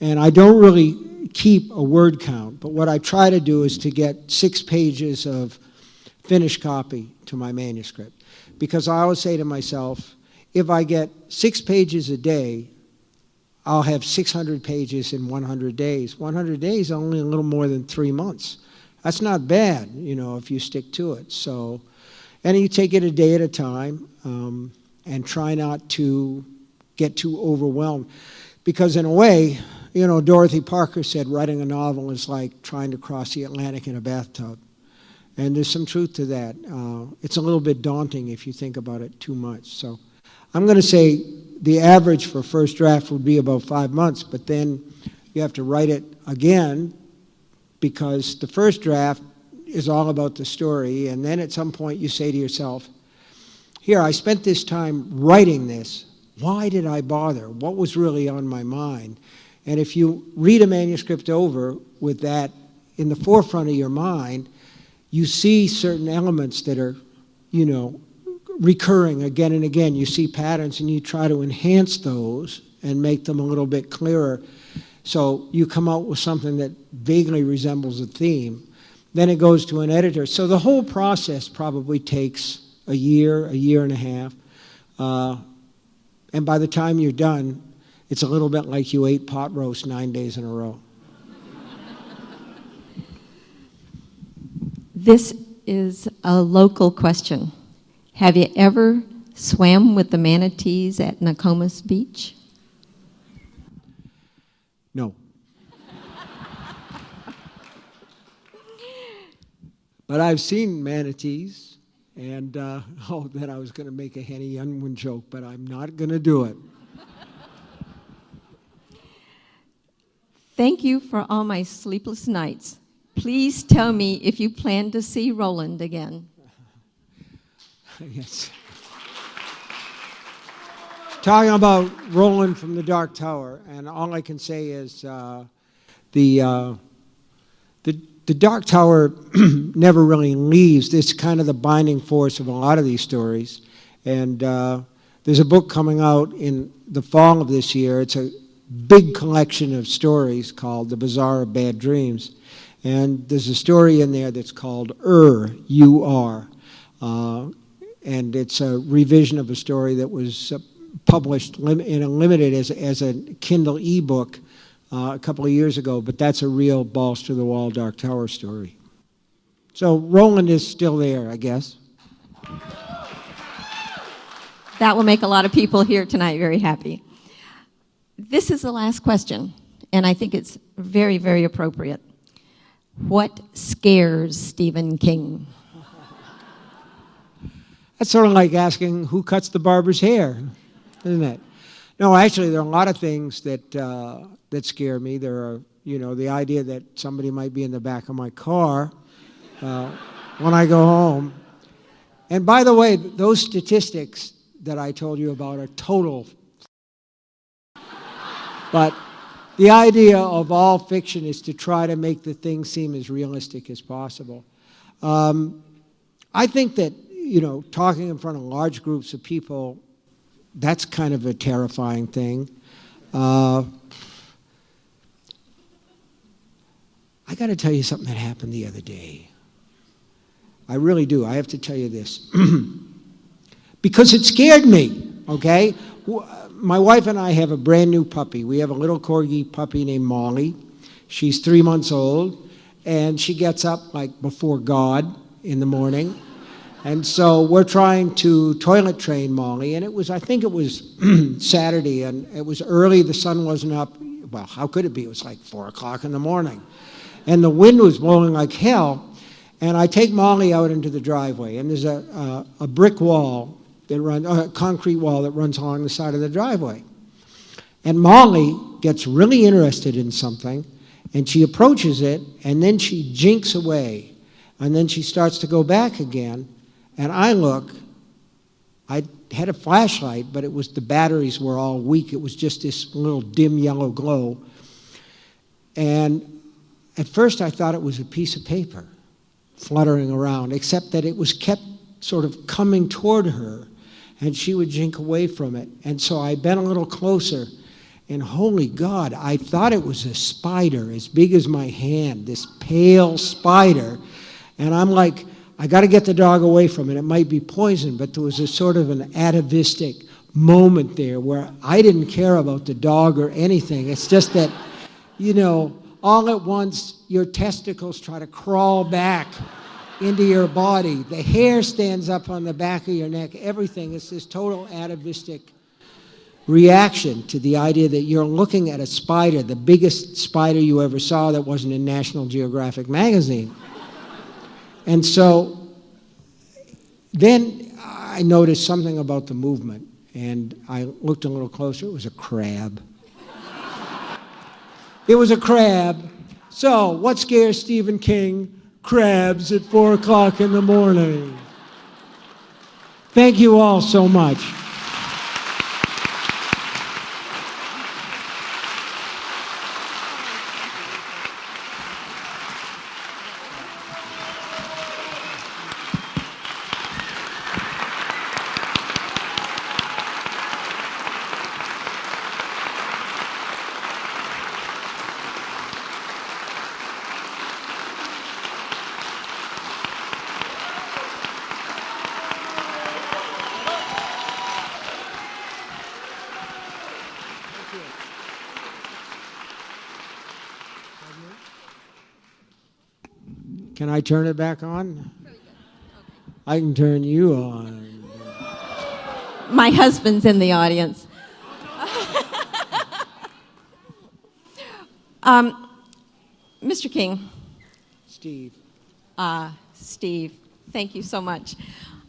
And I don't really keep a word count, but what I try to do is to get 6 pages of finished copy to my manuscript. Because I always say to myself, if I get 6 pages a day, I'll have 600 pages in 100 days. 100 days, only a little more than 3 months. That's not bad, you know, if you stick to it. So, and you take it a day at a time and try not to get too overwhelmed. Because in a way, you know, Dorothy Parker said writing a novel is like trying to cross the Atlantic in a bathtub. And there's some truth to that. It's a little bit daunting if you think about it too much. So I'm going to say the average for first draft would be about 5 months, but then you have to write it again because the first draft is all about the story, and then at some point you say to yourself, here, I spent this time writing this. Why did I bother? What was really on my mind? And if you read a manuscript over with that in the forefront of your mind, you see certain elements that are, you know, recurring again and again. You see patterns and you try to enhance those and make them a little bit clearer. So you come out with something that vaguely resembles a theme. Then it goes to an editor. So the whole process probably takes a year and a half. And by the time you're done, it's a little bit like you ate pot roast 9 days in a row. This is a local question. Have you ever swam with the manatees at Nokomis Beach? No. But I've seen manatees, and then I was going to make a Henny Youngman joke, but I'm not going to do it. Thank you for all my sleepless nights. Please tell me if you plan to see Roland again. Yes. Talking about Roland from the Dark Tower, and all I can say is the Dark Tower never really leaves. It's kind of the binding force of a lot of these stories. And there's a book coming out in the fall of this year. It's a big collection of stories called The Bazaar of Bad Dreams. And there's a story in there that's called U-R. And it's a revision of a story that was published in a limited as a Kindle ebook a couple of years ago, but that's a real balls to the wall Dark Tower story. So Roland is still there, I guess. That will make a lot of people here tonight very happy. This is the last question, and I think it's very, very appropriate. What scares Stephen King? That's sort of like asking who cuts the barber's hair, isn't it? No, actually, there are a lot of things that that scare me. There are, the idea that somebody might be in the back of my car when I go home. And by the way, those statistics that I told you about are total. But the idea of all fiction is to try to make the thing seem as realistic as possible. I think that, talking in front of large groups of people, that's kind of a terrifying thing. I got to tell you something that happened the other day. I really do. I have to tell you this. Because it scared me, okay? My wife and I have a brand new puppy. We have a little corgi puppy named Molly. She's 3 months old, and she gets up like before God in the morning. And so we're trying to toilet train Molly, and I think it was Saturday, and it was early, the sun wasn't up. Well, how could it be? It was like 4 o'clock in the morning. And the wind was blowing like hell, and I take Molly out into the driveway, and there's a brick wall that runs, a concrete wall that runs along the side of the driveway. And Molly gets really interested in something, and she approaches it, and then she jinks away, and then she starts to go back again, and I look. I had a flashlight, but the batteries were all weak. It was just this little dim yellow glow. And at first I thought it was a piece of paper fluttering around, except that it was kept sort of coming toward her, and she would jink away from it. And so I bent a little closer, and holy God, I thought it was a spider as big as my hand, this pale spider. And I'm like, I got to get the dog away from it. It might be poison, but there was a sort of an atavistic moment there where I didn't care about the dog or anything. It's just that, all at once your testicles try to crawl back into your body. The hair stands up on the back of your neck, everything. It's this total atavistic reaction to the idea that you're looking at a spider, the biggest spider you ever saw that wasn't in National Geographic magazine. And so then I noticed something about the movement, and I looked a little closer. It was a crab. It was a crab. So what scares Stephen King? Crabs at 4 o'clock in the morning. Thank you all so much. Can I turn it back on? I can turn you on. My husband's in the audience. Mr. King. Steve. Steve, thank you so much.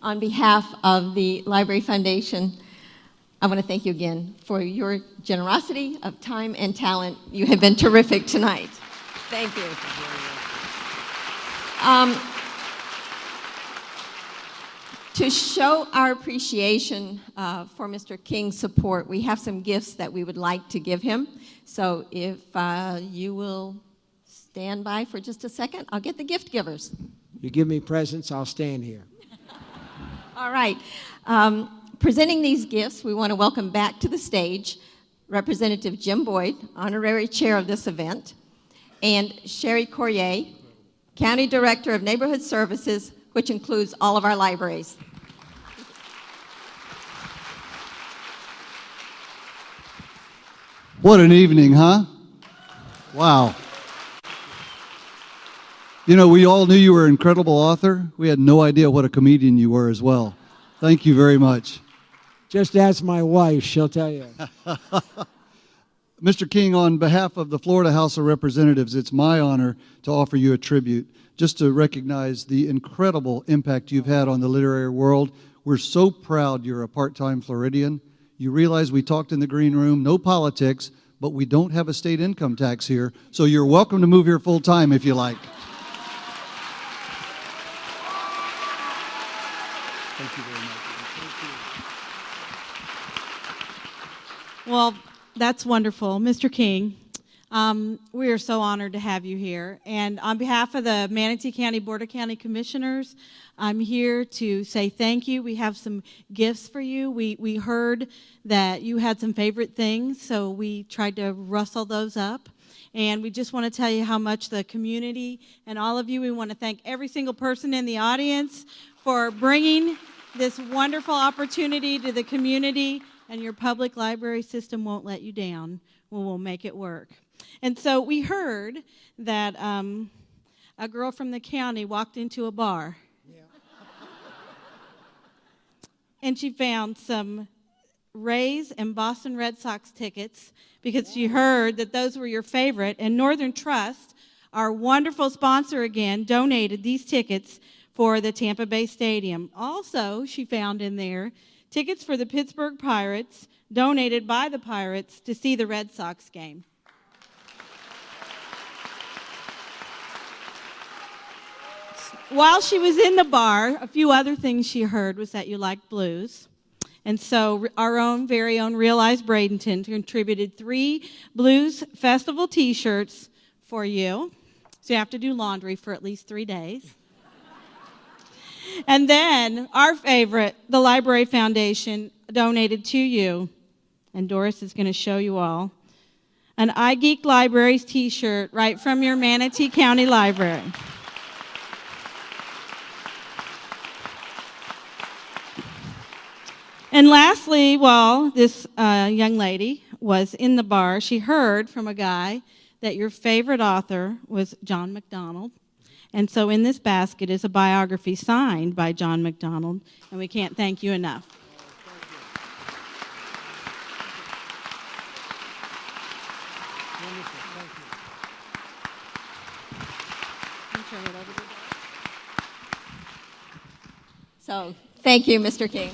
On behalf of the Library Foundation, I want to thank you again for your generosity of time and talent. You have been terrific tonight. Thank you. To show our appreciation for Mr. King's support, we have some gifts that we would like to give him. So if you will stand by for just a second, I'll get the gift givers. You give me presents, I'll stand here. All right. Presenting these gifts, we want to welcome back to the stage Representative Jim Boyd, honorary chair of this event, and Sherry Courier, County Director of Neighborhood Services, which includes all of our libraries. What an evening, huh? Wow. You know, we all knew you were an incredible author. We had no idea what a comedian you were as well. Thank you very much. Just ask my wife, she'll tell you. Mr. King, on behalf of the Florida House of Representatives, it's my honor to offer you a tribute, just to recognize the incredible impact you've had on the literary world. We're so proud you're a part-time Floridian. You realize we talked in the green room, no politics, but we don't have a state income tax here, so you're welcome to move here full-time if you like. Thank you very much. Well, that's wonderful. Mr. King, we are so honored to have you here. And on behalf of the Manatee County Board of County Commissioners, I'm here to say thank you. We have some gifts for you. We heard that you had some favorite things, so we tried to rustle those up. And we just want to tell you how much the community and all of you, we want to thank every single person in the audience for bringing this wonderful opportunity to the community, and your public library system won't let you down. We'll make it work. And so we heard that a girl from the county walked into a bar. Yeah. And she found some Rays and Boston Red Sox tickets because she heard that those were your favorite. And Northern Trust, our wonderful sponsor again, donated these tickets for the Tampa Bay Stadium. Also, she found in there tickets for the Pittsburgh Pirates, donated by the Pirates to see the Red Sox game. While she was in the bar, a few other things she heard was that you liked blues. And so our own, very own Realize Braidenton contributed 3 Blues Festival t-shirts for you. So you have to do laundry for at least 3 days. And then our favorite, the Library Foundation, donated to you, and Doris is going to show you all, an iGeek Libraries t-shirt right from your Manatee County Library. And lastly, while this young lady was in the bar, she heard from a guy that your favorite author was John MacDonald. And so in this basket is a biography signed by John MacDonald, and we can't thank you enough. So, thank you, Mr. King.